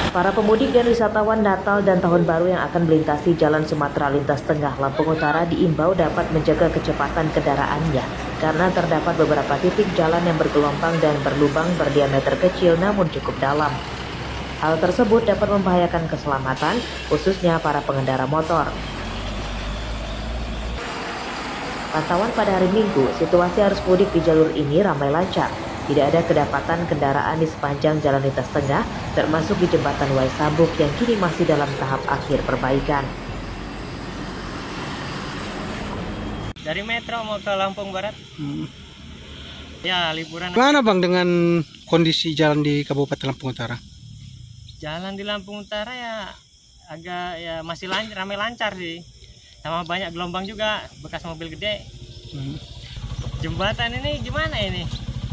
Para pemudik dan wisatawan Natal dan Tahun Baru yang akan melintasi Jalan Sumatera Lintas Tengah Lampung Utara diimbau dapat menjaga kecepatan kendaraannya karena terdapat beberapa titik jalan yang bergelombang dan berlubang berdiameter kecil namun cukup dalam. Hal tersebut dapat membahayakan keselamatan, khususnya para pengendara motor. Pantauan pada hari Minggu, situasi arus mudik di jalur ini ramai lancar. Tidak ada kedapatan kendaraan di sepanjang jalan lintas tengah, termasuk di jembatan Waisabuk yang kini masih dalam tahap akhir perbaikan. Dari Metro mau ke Lampung Barat. Ya, liburan. Gimana Bang dengan kondisi jalan di Kabupaten Lampung Utara? Jalan di Lampung Utara ya agak ya masih ramai lancar sih. Sama banyak gelombang juga, bekas mobil gede. Jembatan ini gimana ini?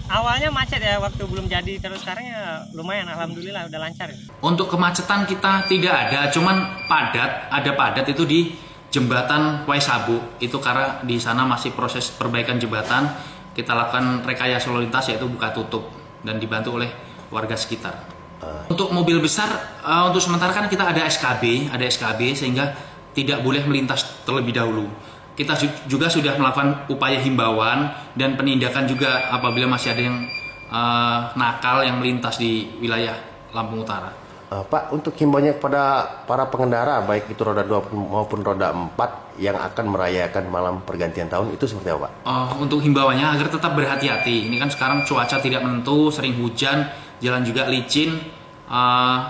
Awalnya macet ya waktu belum jadi, terus sekarang ya lumayan, alhamdulillah udah lancar. Untuk kemacetan kita tidak ada, cuman ada padat itu di jembatan Waisabuk. Itu karena di sana masih proses perbaikan jembatan, kita lakukan rekayasa lalu lintas yaitu buka tutup dan dibantu oleh warga sekitar. Untuk mobil besar, untuk sementara kan kita ada SKB sehingga tidak boleh melintas terlebih dahulu. Kita juga sudah melakukan upaya himbauan dan penindakan juga apabila masih ada yang nakal yang melintas di wilayah Lampung Utara. Pak, untuk himbauannya kepada para pengendara, baik itu roda 2 maupun roda 4 yang akan merayakan malam pergantian tahun, itu seperti apa Pak? Untuk himbauannya agar tetap berhati-hati. Ini kan sekarang cuaca tidak menentu, sering hujan, jalan juga licin,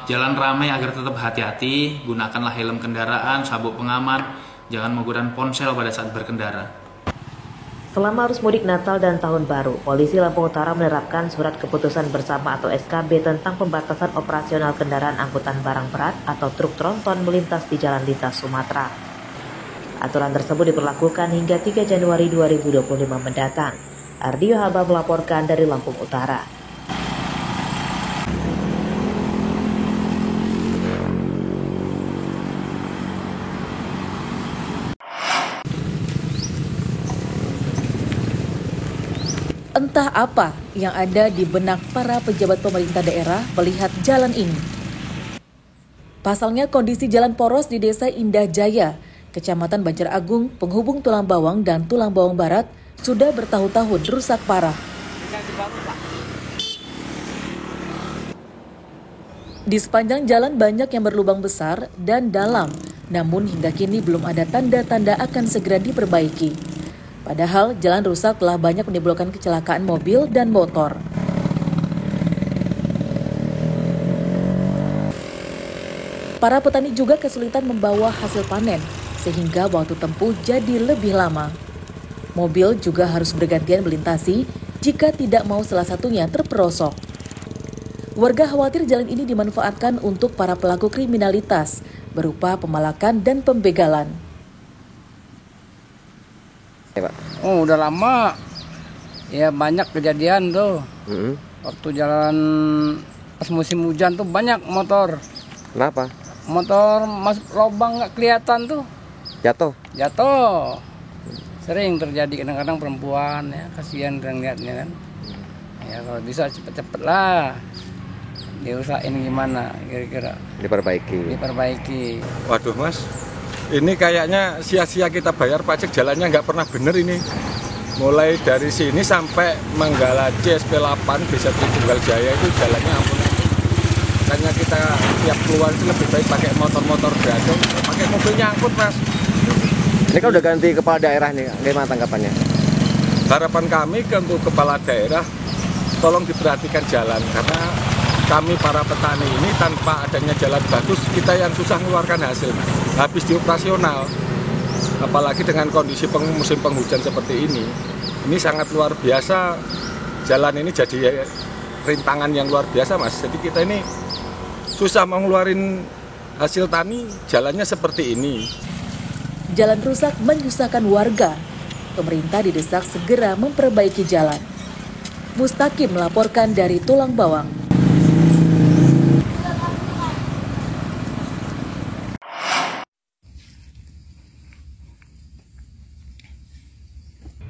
jalan ramai, agar tetap hati-hati. Gunakanlah helm kendaraan, sabuk pengaman. Jangan menggunakan ponsel pada saat berkendara. Selama arus mudik Natal dan Tahun Baru, Polisi Lampung Utara menerapkan Surat Keputusan Bersama atau SKB tentang pembatasan operasional kendaraan angkutan barang berat atau truk tronton melintas di jalan lintas Sumatera. Aturan tersebut diberlakukan hingga 3 Januari 2025 mendatang. Ardio Haba melaporkan dari Lampung Utara. Entah apa yang ada di benak para pejabat pemerintah daerah melihat jalan ini. Pasalnya kondisi jalan poros di Desa Indah Jaya, Kecamatan Banjar Agung, penghubung Tulang Bawang dan Tulang Bawang Barat, sudah bertahun-tahun rusak parah. Di sepanjang jalan banyak yang berlubang besar dan dalam, namun hingga kini belum ada tanda-tanda akan segera diperbaiki. Padahal jalan rusak telah banyak menimbulkan kecelakaan mobil dan motor. Para petani juga kesulitan membawa hasil panen, sehingga waktu tempuh jadi lebih lama. Mobil juga harus bergantian melintasi jika tidak mau salah satunya terperosok. Warga khawatir jalan ini dimanfaatkan untuk para pelaku kriminalitas, berupa pemalakan dan pembegalan. Oh, udah lama. Ya banyak kejadian tuh. Waktu jalan pas musim hujan tuh banyak motor. Kenapa? Motor masuk lubang nggak kelihatan tuh. Jatuh. Sering terjadi, kadang-kadang perempuan ya, kasihan dan lihatnya kan. Ya kalau bisa cepet-cepet lah. Diusahain gimana kira-kira. Diperbaiki. Waduh Mas, ini kayaknya sia-sia kita bayar pajak, jalannya nggak pernah bener ini. Mulai dari sini sampai Manggalace SP8 Desa Tritunggal Jaya itu jalannya ampun. Makanya kita tiap keluar itu lebih baik pakai motor-motor gadong, pakai mobilnya angkut Mas. Ini kan udah ganti kepala daerah nih, gimana tanggapannya? Harapan kami untuk kepala daerah, tolong diperhatikan jalan, karena kami para petani ini tanpa adanya jalan bagus, kita yang susah mengeluarkan hasil. Habis di operasional, apalagi dengan kondisi musim penghujan seperti ini sangat luar biasa. Jalan ini jadi rintangan yang luar biasa Mas. Jadi kita ini susah mengeluarin hasil tani, jalannya seperti ini. Jalan rusak menyusahkan warga. Pemerintah didesak segera memperbaiki jalan. Mustaqim melaporkan dari Tulang Bawang.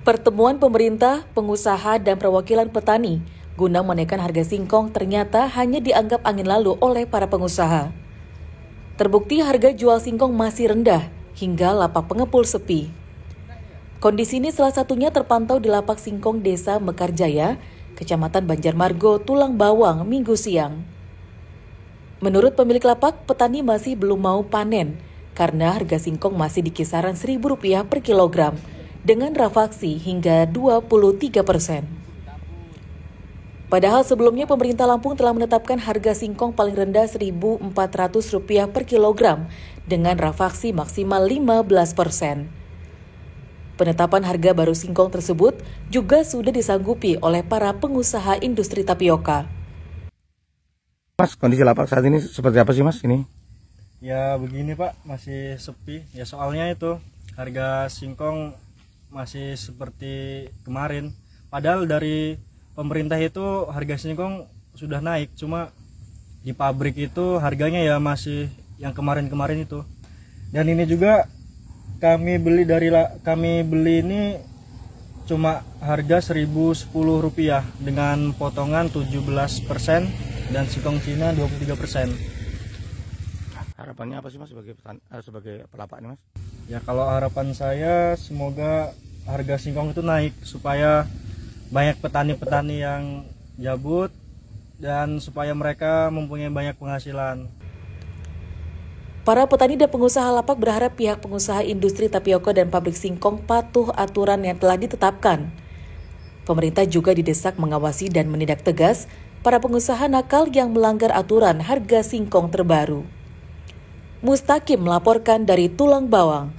Pertemuan pemerintah, pengusaha, dan perwakilan petani Guna menaikkan harga singkong ternyata hanya dianggap angin lalu oleh para pengusaha. Terbukti harga jual singkong masih rendah hingga lapak pengepul sepi. Kondisi ini salah satunya terpantau di lapak singkong Desa Mekarjaya, Kecamatan Banjarmargo, Tulang Bawang, Minggu siang. Menurut pemilik lapak, petani masih belum mau panen karena harga singkong masih di kisaran Rp1.000 per kilogram dengan rafaksi hingga 23%. Padahal sebelumnya pemerintah Lampung telah menetapkan harga singkong paling rendah Rp1.400 per kilogram dengan rafaksi maksimal 15%. Penetapan harga baru singkong tersebut juga sudah disanggupi oleh para pengusaha industri tapioka. Mas, kondisi lapak saat ini seperti apa sih Mas ini? Ya begini Pak, masih sepi. Ya soalnya itu harga singkong masih seperti kemarin. Padahal dari pemerintah itu harga singkong sudah naik, cuma di pabrik itu harganya ya masih yang kemarin-kemarin itu. Dan ini juga kami beli ini cuma harga Rp1.010 dengan potongan 17% dan singkong Cina 23%. Harapannya apa sih Mas sebagai pelapak ini Mas? Ya kalau harapan saya semoga harga singkong itu naik supaya banyak petani-petani yang gabut dan supaya mereka mempunyai banyak penghasilan. Para petani dan pengusaha lapak berharap pihak pengusaha industri tapioka dan pabrik singkong patuh aturan yang telah ditetapkan. Pemerintah juga didesak mengawasi dan menindak tegas para pengusaha nakal yang melanggar aturan harga singkong terbaru. Mustaqim melaporkan dari Tulang Bawang.